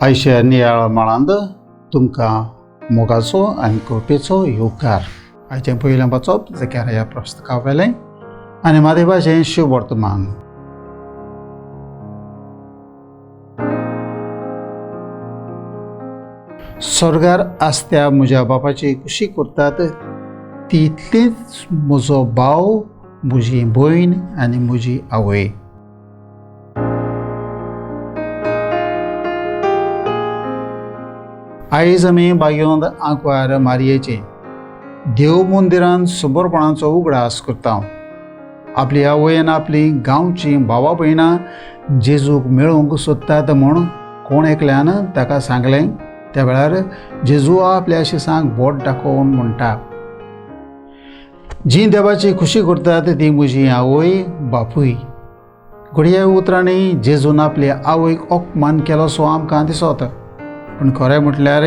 आयच्या नियाळ माळांत तुमकां मोगाचो आनी कृपेचो येवकार. आयचें पयलें वाचप जकार्या पुस्तका वेलें आनी मादेवाचें शुभ वर्तमान. स्वर्गार आसत्या म्हज्या बापाची कुशी करतात ती इतलीच म्हजो भाव, म्हजी भयण आनी म्हजी आवय. आयज आमी बागेंत आंकवार मारयेचें देव मंदिरांत सुबरपणाचो उगडास करता. आपली आवय आनी आपली गांवची भावां भयणां जेजूक मेळूंक सोदतात म्हूण कोण एकल्यान ताका सांगलें. त्या वेळार जेजू आपल्या शिसांक बोट दाखोवन म्हणटा, जी देवाची खुशी करतात ती म्हजी आवय बापूय. घडये उतरांनी जेजून आपल्या आवयक अपमान केलोसो आमकां दिसता. पूण खरें म्हटल्यार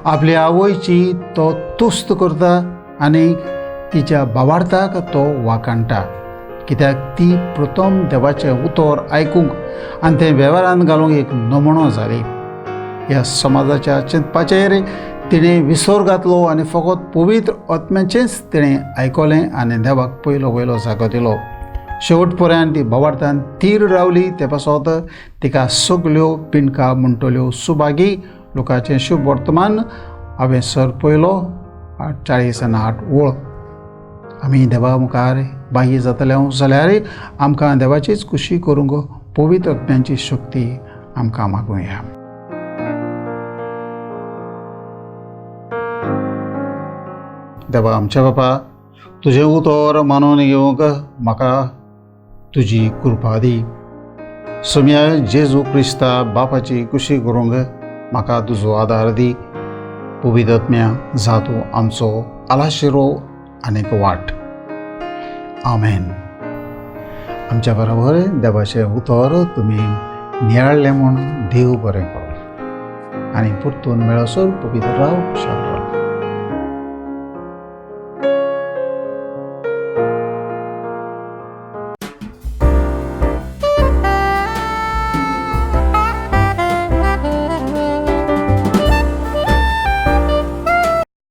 आपल्या आवयची तो तुस्त करता आनी तिच्या भावार्थाक तो वाखाणटा. कित्याक ती प्रथम देवाचें उतर आयकूंक आनी तें वेव्हारांत घालूंक एक नमुनो जाली. ह्या समाजाच्या चिंतपाचेर तिणें विसर घातलो आनी फकत पवित्र आत्म्याचेंच तिणें आयकलें आनी देवाक पयलो वयलो जागो दिलो. शेवट पर्यंत ती भावार्थान थीर रावली. ते पासत तिका सगल्यो पिणकां म्हणटल्यो सुभागी. लोकांचें शुभ वर्तमान हांवें सर पयलो 48:8 वळ. आमी देवा मुखार बाह्य जातले जाल्यार आमकां देवाचीच खुशी करूंक पवित्र आत्म्याची शक्ती आमकां मागुया. देवा आमच्या बापा, तुजें उतर मानून घेवंक म्हाका तुजी कृपा दी. सोम्या जेजू क्रिस्ता बापाची खुशी करूंक म्हाका तुजो आदार दी. पवित्र आत्म्या जा तूं आमचो आलाशिरो आनीक वाट. आमेन. आमच्या बरोबर देवाचें उतर तुमी नियाळ्ळें म्हूण देव बरें करो आनी परतून मेळसर पवित्र राव.